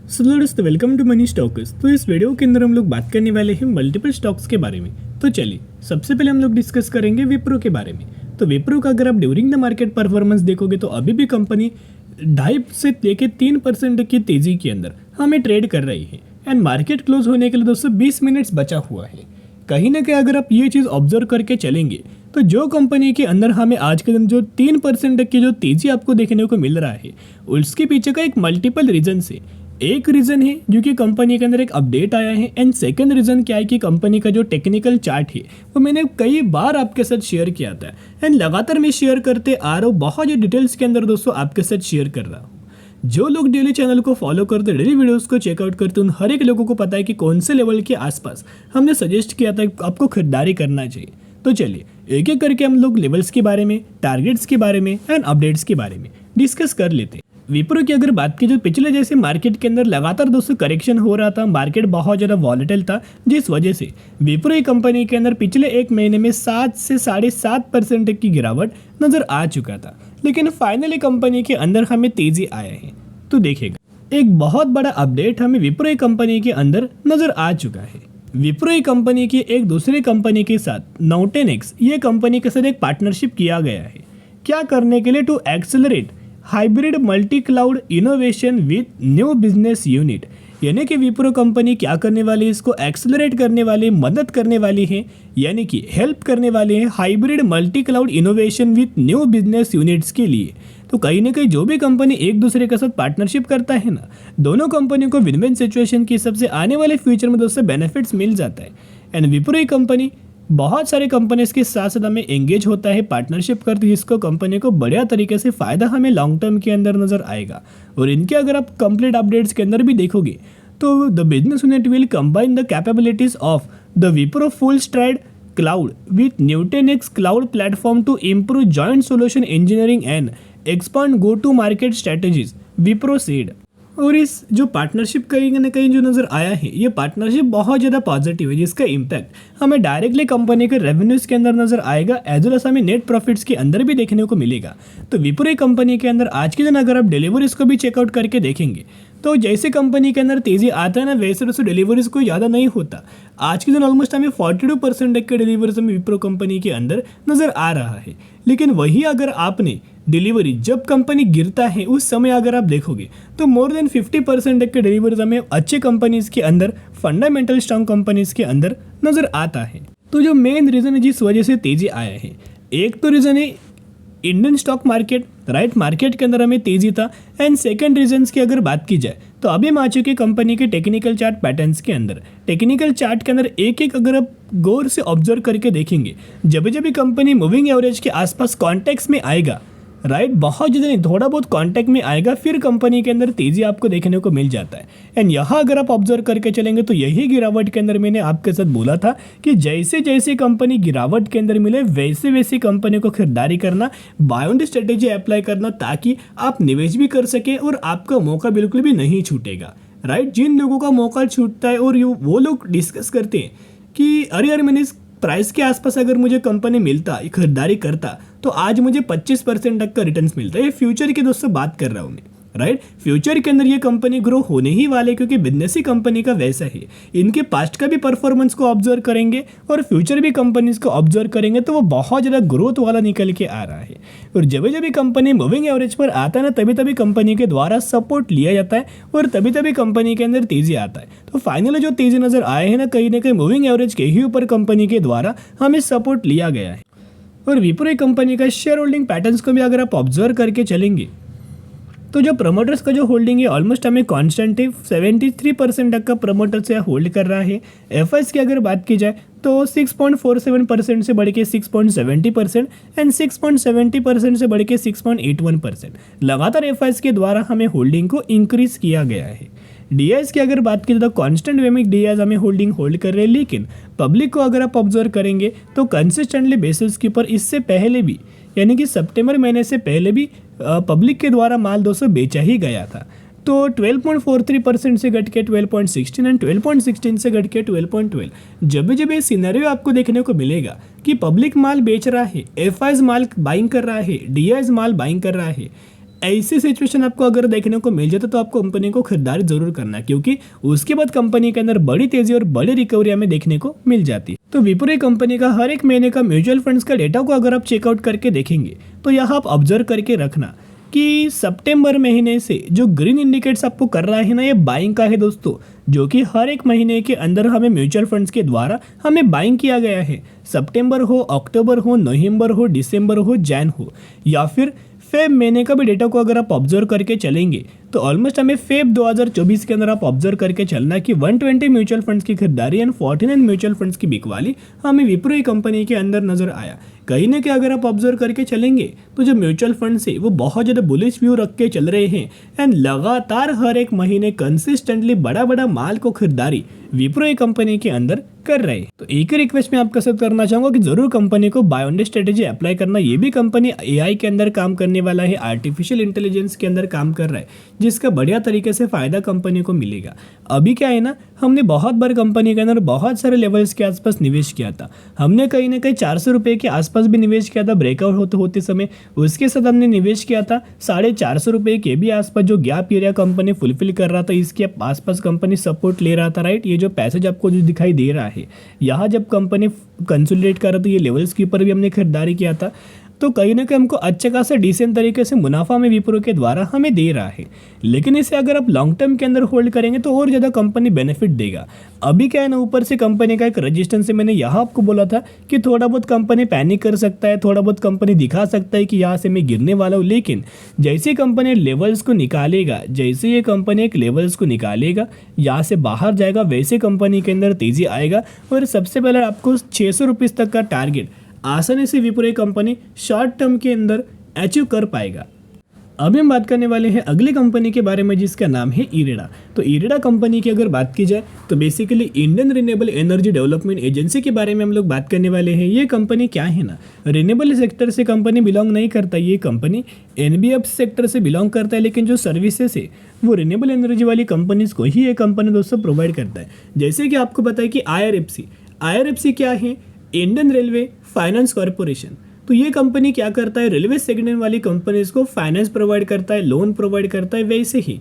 दोस्तों welcome to money stocks. तो इस वीडियो के अंदर हम लोग बात करने वाले हैं मल्टीपल स्टॉक्स के बारे में। तो चलिए सबसे पहले हम लोग डिस्कस करेंगे विप्रो के बारे में। तो विप्रो का अगर आप ड्यूरिंग द मार्केट परफॉर्मेंस देखोगे तो अभी भी कंपनी 2.5 से लेकर 3% की तेजी के अंदर हमें ट्रेड कर रही है एंड मार्केट क्लोज होने के लिए दोस्तों 20 मिनट्स बचा हुआ है। कहीं ना कहीं अगर आप ये चीज़ ऑब्जर्व करके चलेंगे तो जो कंपनी के अंदर हमें आज के दिन जो 3% की जो तेजी आपको देखने को मिल रहा है उसके पीछे का एक मल्टीपल रीजन से एक रीज़न है जो कि कंपनी के अंदर एक अपडेट आया है एंड सेकंड रीज़न क्या है कि कंपनी का जो टेक्निकल चार्ट है वो मैंने कई बार आपके साथ शेयर किया था एंड लगातार मैं शेयर करते आ रहा हूँ, बहुत ही डिटेल्स के अंदर दोस्तों आपके साथ शेयर कर रहा हूँ। जो लोग डेली चैनल को फॉलो करते, डेली वीडियोस को चेकआउट करते, उन हर एक लोगों को पता है कि कौन से लेवल के आसपास हमने सजेस्ट किया था आपको खरीदारी करना चाहिए। तो चलिए एक एक करके हम लोग लेवल्स के बारे में, टारगेट्स के बारे में एंड अपडेट्स के बारे में डिस्कस कर लेते हैं। विप्रो की अगर बात की जो पिछले जैसे मार्केट के अंदर लगातार दोस्तों करेक्शन हो रहा था, मार्केट बहुत ज़्यादा वॉलेटाइल था, जिस वजह से विप्रो की कंपनी के अंदर पिछले एक महीने में 7 से 7.5% की गिरावट नज़र आ चुका था। लेकिन फाइनली कंपनी के अंदर हमें तेज़ी आया है। तो देखिएगा एक बहुत बड़ा अपडेट हमें विप्रो कंपनी के अंदर नज़र आ चुका है। विप्रो कंपनी की एक दूसरे कंपनी के साथ नाउटेनेक्स ये कंपनी के साथ एक पार्टनरशिप किया गया है। क्या करने के लिए? To accelerate hybrid multi cloud innovation with new business unit. यानी कि विप्रो कंपनी क्या करने वाली है, इसको एक्सेलरेट करने वाली, मदद करने वाली है, यानी कि हेल्प करने वाली है hybrid multi cloud innovation with new business units के लिए। तो कहीं ना कहीं जो भी कंपनी एक दूसरे के साथ पार्टनरशिप करता है ना, दोनों कंपनियों को विन विन सिचुएशन की हिसाब से आने वाले फ्यूचर में दोस्तों बेनिफिट्स मिल जाता है। एंड विप्रो कंपनी बहुत सारे कंपनीज के साथ साथ हमें एंगेज होता है, पार्टनरशिप करती है, जिसको कंपनी को बढ़िया तरीके से फ़ायदा हमें लॉन्ग टर्म के अंदर नज़र आएगा। और इनके अगर आप कंप्लीट अपडेट्स के अंदर भी देखोगे तो the business unit will combine the capabilities of the Wipro full stride cloud with Nutanix cloud platform to improve joint solution engineering and expand go to market strategies, Wipro said. और इस जो पार्टनरशिप कहीं ना कहीं जो नज़र आया है, ये पार्टनरशिप बहुत ज़्यादा पॉजिटिव है, जिसका इम्पैक्ट हमें डायरेक्टली कंपनी के रेवेन्यूज़ के अंदर नज़र आएगा, एज वेल एज हमें नेट प्रॉफिट्स के अंदर भी देखने को मिलेगा। तो विप्रो कंपनी के अंदर आज के दिन अगर आप डिलीवरीज को भी चेकआउट करके देखेंगे तो जैसे कंपनी के अंदर तेज़ी आता है ना, वैसे वैसे डिलीवरीज कोई ज़्यादा नहीं होता। आज के दिन ऑलमोस्ट हमें 42% के डिलीवरीज में विप्रो कंपनी के अंदर नज़र आ रहा है। लेकिन वही अगर आपने डिलीवरी जब कंपनी गिरता है उस समय अगर आप देखोगे तो मोर देन 50% के डिलीवरीज हमें अच्छे कंपनीज के अंदर, फंडामेंटल स्ट्रॉन्ग कंपनीज के अंदर नज़र आता है। तो जो मेन रीज़न है जिस वजह से तेज़ी आया है, एक तो रीज़न है Indian stock market, right, market के अंदर हमें तेज़ी था। एंड सेकंड रीजंस की अगर बात की जाए तो अभी हम आ चुके कंपनी के टेक्निकल चार्ट पैटर्न्स के अंदर। टेक्निकल चार्ट के अंदर एक एक अगर आप गौर से ऑब्जर्व करके देखेंगे, जब जब भी कंपनी मूविंग एवरेज के आसपास कॉन्टेक्स्ट में आएगा, राइट, बहुत ज़्यादा नहीं, थोड़ा बहुत कांटेक्ट में आएगा, फिर कंपनी के अंदर तेज़ी आपको देखने को मिल जाता है। एंड यहाँ अगर आप ऑब्जर्व करके चलेंगे तो यही गिरावट के अंदर मैंने आपके साथ बोला था कि जैसे जैसे कंपनी गिरावट के अंदर मिले वैसे वैसे कंपनी को खरीदारी करना, बाय ऑन स्ट्रेटेजी अप्लाई करना, ताकि आप निवेश भी कर सके और आपका मौका बिल्कुल भी नहीं छूटेगा, राइट। जिन लोगों का मौका छूटता है और वो लोग डिस्कस करते हैं कि अरे यार मैंने इस प्राइस के आसपास अगर मुझे कंपनी मिलता, खरीदारी करता तो आज मुझे 25% तक का रिटर्न्स मिलता है। ये फ्यूचर की दोस्तों बात कर रहा हूँ मैं, राइट। फ्यूचर के अंदर ये कंपनी ग्रो होने ही वाले, क्योंकि बिजनेस ही कंपनी का वैसा है। इनके पास्ट का भी परफॉर्मेंस को ऑब्जर्व करेंगे और फ्यूचर भी कंपनीज को ऑब्जर्व करेंगे तो वो बहुत ज़्यादा ग्रोथ वाला निकल के आ रहा है। और जब जब भी कंपनी मूविंग एवरेज पर आता है ना, तभी तभी कंपनी के द्वारा सपोर्ट लिया जाता है और तभी तभी कंपनी के अंदर तेज़ी आता है। तो फाइनली जो तेज़ी नज़र आए हैं ना कहीं मूविंग एवरेज के ही ऊपर कंपनी के द्वारा हमें सपोर्ट लिया गया है। और विप्रो कंपनी का शेयर होल्डिंग पैटर्न्स को भी अगर आप ऑब्जर्व करके चलेंगे तो जो प्रमोटर्स का जो होल्डिंग है ऑलमोस्ट हमें कांस्टेंट है, 73% तक का प्रमोटर से होल्ड कर रहा है। एफआईएस की अगर बात की जाए तो 6.47% से बढ़ के 6.70% एंड 6.70% से बढ़ के 6.81%। लगातार एफआईएस के द्वारा हमें होल्डिंग को इंक्रीज किया गया है। डीआईएस की अगर बात की तो कांस्टेंट वे में डीआईएस हमें होल्ड कर रहे हैं, लेकिन पब्लिक को अगर आप ऑब्जर्व करेंगे तो कंसिस्टेंटली बेसिस के ऊपर इससे पहले भी, यानी कि सितंबर महीने से पहले भी पब्लिक के द्वारा माल 200 बेचा ही गया था। तो 12.43% से घट के 12.16 एंड 12.16 से घट के 12.12। जब जब ये सिनेरियो आपको देखने को मिलेगा कि पब्लिक माल बेच रहा है, एफआईएस माल बाइंग कर रहा है, डीआईएस माल बाइंग कर रहा है, ऐसी सिचुएशन आपको अगर देखने को मिल जाता तो आपको कंपनी को खरीदारी जरूर करना, क्योंकि उसके बाद कंपनी के अंदर बड़ी तेजी और बड़ी रिकवरी हमें देखने को मिल जाती है। तो विप्रो कंपनी का हर एक महीने का म्यूचुअल फंड्स का डेटा को अगर आप चेकआउट करके देखेंगे तो यहाँ आप ऑब्जर्व करके रखना कि सितंबर महीने से जो ग्रीन इंडिकेट्स आपको कर रहा है ना, ये बाइंग का है दोस्तों, जो कि हर एक महीने के अंदर हमें म्यूचुअल फंड्स के द्वारा हमें बाइंग किया गया है। सितंबर हो, अक्टूबर हो, नवंबर हो, दिसंबर हो, जैन हो, या फिर फेब महीने का भी डेटा को अगर आप ऑब्जर्व करके चलेंगे तो ऑलमोस्ट हमें फेब 2024 के अंदर आप ऑब्जर्व करके चलना कि 120 म्यूचुअल फंड्स की खरीदारी एंड 49 म्यूचुअल फंड्स की बिकवाली हमें विप्रो कंपनी के अंदर नजर आया। कहीं ना कहीं अगर आप ऑब्जर्व करके चलेंगे तो जो म्यूचुअल फंड्स है वो बहुत ज़्यादा बुलिश व्यू रख के चल रहे हैं एंड लगातार हर एक महीने कंसिस्टेंटली बड़ा बड़ा माल को खरीदारी विप्रो कंपनी के अंदर कर रहे हैं। तो एक ही रिक्वेस्ट मैं आपके साथ करना चाहूंगा कि जरूर कंपनी को buy on day strategy apply करना। ये भी कंपनी एआई के अंदर काम करने वाला है, आर्टिफिशियल इंटेलिजेंस के अंदर काम कर रहा है, जिसका बढ़िया तरीके से फायदा कंपनी को मिलेगा। अभी क्या है ना, हमने बहुत बार कंपनी के अंदर बहुत सारे लेवल्स के आसपास निवेश किया था। हमने कहीं ना कहीं 400 रुपये के आसपास भी निवेश किया था ब्रेकआउट होते समय। उसके साथ हमने निवेश किया था 450 रुपये के भी आसपास, जो गैप एरिया कंपनी फुलफिल कर रहा था, इसके आसपास कंपनी सपोर्ट ले रहा था, राइट। ये जो पैसेज आपको जो दिखाई दे रहा है, यहाँ जब कंपनी कंसोलिडेट कर रहा था, ये लेवल्स के ऊपर भी हमने खरीदारी किया था। तो कहीं ना कहीं हमको अच्छे खासा डिसेंट तरीके से मुनाफा में विप्रो के द्वारा हमें दे रहा है। लेकिन इसे अगर आप लॉन्ग टर्म के अंदर होल्ड करेंगे तो और ज़्यादा कंपनी बेनिफिट देगा। अभी क्या है ना, ऊपर से कंपनी का एक रजिस्टेंस से मैंने यहाँ आपको बोला था कि थोड़ा बहुत कंपनी पैनिक कर सकता है, थोड़ा बहुत कंपनी दिखा सकता है कि यहाँ से मैं गिरने वाला हूँ। लेकिन जैसे कंपनी लेवल्स को निकालेगा, जैसे ये कंपनी एक लेवल्स को निकालेगा, यहाँ से बाहर जाएगा, वैसे कंपनी के अंदर तेज़ी आएगा। और सबसे पहले आपको 600 रुपीज़ तक का टारगेट आसानी से विप्रो कंपनी शॉर्ट टर्म के अंदर अचीव कर पाएगा। अभी हम बात करने वाले हैं अगली कंपनी के बारे में, जिसका नाम है इरेडा। तो इरेडा कंपनी की अगर बात की जाए तो basically Indian renewable energy development agency के बारे में हम लोग बात करने वाले हैं। ये कंपनी क्या है ना, रिन्यूएबल सेक्टर से कंपनी बिलोंग नहीं करता। ये कंपनी एनबीएफ सेक्टर से बिलोंग करता है, लेकिन जो सर्विसेज है वो रिन्यूएबल एनर्जी वाली कंपनीज को ही ये कंपनी दोस्तों प्रोवाइड करता है। जैसे कि आपको पता है कि IRFC क्या है, इंडियन रेलवे फाइनेंस कॉरपोरेशन। तो ये कंपनी क्या करता है, रेलवे सेगमेंट वाली कंपनीज को फाइनेंस प्रोवाइड करता है, लोन प्रोवाइड करता है। वैसे ही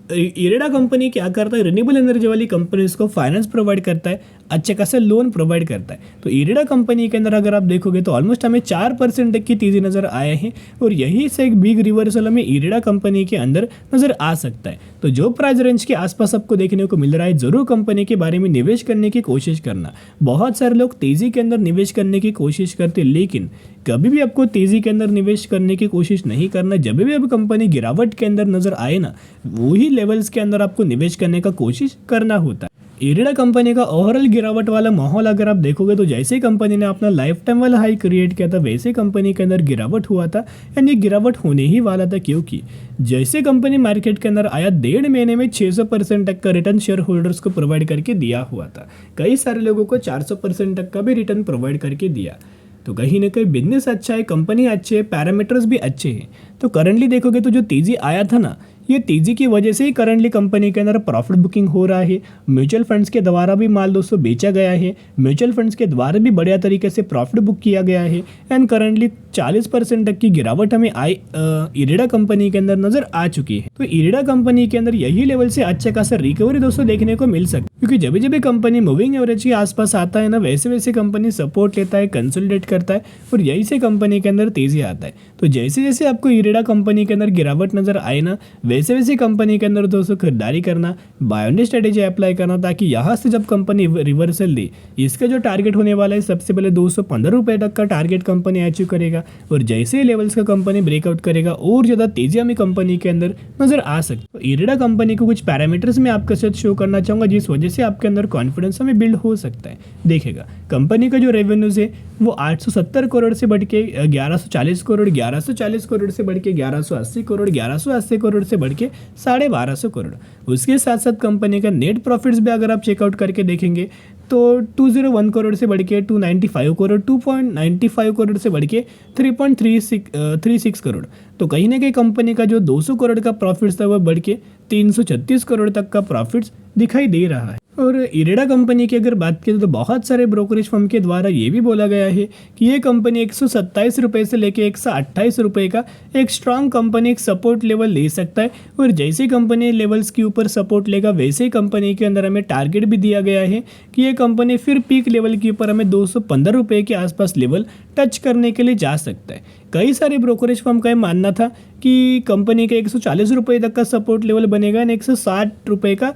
इरेडा कंपनी क्या करता है, रिन्यूएबल एनर्जी वाली कंपनीज को फाइनेंस प्रोवाइड करता है, अच्छे खासा लोन प्रोवाइड करता है। तो इरेडा कंपनी के अंदर अगर आप देखोगे तो ऑलमोस्ट हमें 4% तक की तेजी नज़र आए हैं, और यही से एक बिग रिवर्सल हमें इरेडा कंपनी के अंदर नज़र आ सकता है। तो जो प्राइस रेंज के आसपास आपको देखने को मिल रहा है, जरूर कंपनी के बारे में निवेश करने की कोशिश करना। बहुत सारे लोग तेज़ी के अंदर निवेश करने की कोशिश करते, लेकिन कभी भी आपको तेज़ी के अंदर निवेश करने की कोशिश नहीं करना। जब भी अब कंपनी गिरावट के अंदर नज़र आए ना, वही लेवल्स के अंदर आपको निवेश करने का कोशिश करना होता है। इरेडा कंपनी का ओवरऑल गिरावट वाला माहौल अगर आप देखोगे तो जैसे कंपनी ने अपना लाइफ टाइम वाला हाई क्रिएट किया था, वैसे कंपनी के अंदर गिरावट हुआ था। एंड ये गिरावट होने ही वाला था, क्योंकि जैसे कंपनी मार्केट के अंदर आया, 1.5 महीने में 600% तक का रिटर्न शेयर होल्डर्स को प्रोवाइड करके दिया हुआ था। कई सारे लोगों को 400% तक का भी रिटर्न प्रोवाइड करके दिया। तो कहीं ना कहीं बिजनेस अच्छा है, कंपनी अच्छे है, पैरामीटर्स भी अच्छे हैं। तो करंटली देखोगे तो जो तेज़ी आया था ना, ये तेज़ी की वजह से ही करंटली कंपनी के अंदर प्रॉफिट बुकिंग हो रहा है। म्यूचुअल फंड्स के द्वारा भी माल दोस्तों बेचा गया है, म्यूचुअल फंड्स के द्वारा भी बढ़िया तरीके से प्रॉफिट बुक किया गया है। एंड करंटली 40% तक की गिरावट हमें इरेडा कंपनी के अंदर नजर आ चुकी है। तो इरेडा कंपनी के अंदर यही लेवल से अच्छा खासा रिकवरी दोस्तों देखने को मिल सकती है, क्योंकि जब जब कंपनी मूविंग एवरेज के आसपास आता है ना, वैसे वैसे कंपनी सपोर्ट लेता है, कंसोलिडेट करता है, और यही से कंपनी के अंदर तेजी आता है। तो जैसे जैसे आपको इरेडा कंपनी के अंदर गिरावट नजर आए ना, वैसे वैसे कंपनी के अंदर दोस्तों खरीदारी करना, buy on day strategy apply करना, ताकि यहाँ से जब कंपनी रिवर्सल दे, इसका जो टारगेट होने वाला है, सबसे पहले 215 रुपये तक का टारगेट कंपनी अचीव करेगा। और जैसे ही लेवल्स का कंपनी ब्रेकआउट करेगा, और ज़्यादा तेजी हमें कंपनी के अंदर नजर आ सकती है। तो इरेडा कंपनी को कुछ पैरामीटर्स में आपके साथ शो करना चाहूँगा, जिस वजह से आपके अंदर कॉन्फिडेंस हमें बिल्ड हो सकता है। देखेगा कंपनी का जो रेवेन्यूज है वो 870 करोड़ से बढ़ के 1140 करोड़, 1140 करोड़ से बढ़ के 1180 करोड़, 1180 करोड़ से बढ़ के 1250 करोड़। उसके साथ साथ कंपनी का नेट प्रॉफिट्स भी अगर आप चेकआउट करके देखेंगे तो 201 करोड़ से बढ़ के 295 करोड़, 2.95 करोड़ से बढ़ के 3.36 करोड़। तो कहीं ना कहीं कंपनी का जो 200 करोड़ का प्रॉफिट्स था वह बढ़ के 336 करोड़ तक का प्रॉफिट्स दिखाई दे रहा है। और इरेडा कंपनी की अगर बात करें तो बहुत सारे ब्रोकरेज फर्म के द्वारा ये भी बोला गया है कि ये कंपनी 127 रुपये से लेकर 128 रुपये का एक स्ट्रांग कंपनी एक सपोर्ट लेवल ले सकता है। और जैसे कंपनी लेवल्स के ऊपर सपोर्ट लेगा वैसे ही कंपनी के अंदर हमें टारगेट भी दिया गया है कि ये कंपनी फिर पीक लेवल के ऊपर हमें 215 रुपये के आसपास लेवल टच करने के लिए जा सकता है। कई सारे ब्रोकरेज फर्म का ये मानना था कि कंपनी का 140 रुपये तक का सपोर्ट लेवल बनेगा और 160 रुपये का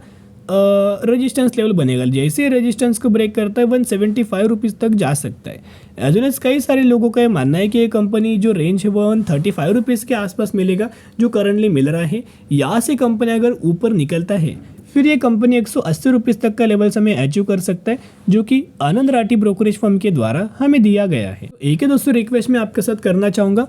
रेजिस्टेंस लेवल बनेगा। जैसे रेजिस्टेंस को ब्रेक करता है 175 रुपीज़ तक जा सकता है। एज वेल एज कई सारे लोगों का ये मानना है कि ये कंपनी जो रेंज है वो 135 रुपीज़ के आसपास मिलेगा जो करंटली मिल रहा है। यहाँ से कंपनी अगर ऊपर निकलता है फिर ये कंपनी 180 रुपीज़ तक का लेवल्स हमें अचीव कर सकता है जो कि आनंद राठी ब्रोकरेज फर्म के द्वारा हमें दिया गया है। एक है दोस्तों रिक्वेस्ट मैं आपके साथ करना चाहूँगा,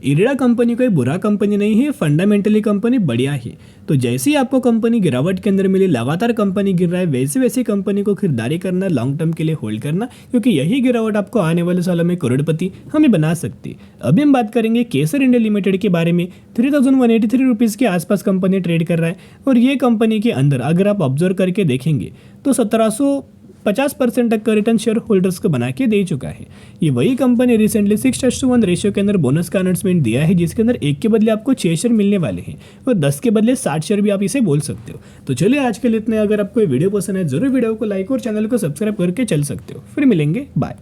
इरेडा कंपनी कोई बुरा कंपनी नहीं है, फंडामेंटली कंपनी बढ़िया है। तो जैसे ही आपको कंपनी गिरावट के अंदर मिली, लगातार कंपनी गिर रहा है, वैसे वैसे कंपनी को खरीदारी करना, लॉन्ग टर्म के लिए होल्ड करना, क्योंकि यही गिरावट आपको आने वाले सालों में करोड़पति हमें बना सकती है। अभी हम बात करेंगे केसर इंडिया लिमिटेड के बारे में। 3183 रुपीज़ के आसपास कंपनी ट्रेड कर रहा है और ये कंपनी के अंदर अगर आप ऑब्जर्व करके देखेंगे तो 1750% तक का रिटर्न शेयर होल्डर्स को बना के दे चुका है। ये वही कंपनी रिसेंटली 6:1 रेशियो के अंदर बोनस का अनाउंसमेंट दिया है जिसके अंदर 1 के बदले आपको 6 शेयर मिलने वाले हैं और 10 के बदले 60 शेयर भी आप इसे बोल सकते हो। तो चलिए आज के लिए इतने। अगर आपको ये वीडियो पसंद है जरूर वीडियो को लाइक और चैनल को सब्सक्राइब करके चल सकते हो। फिर मिलेंगे, बाय।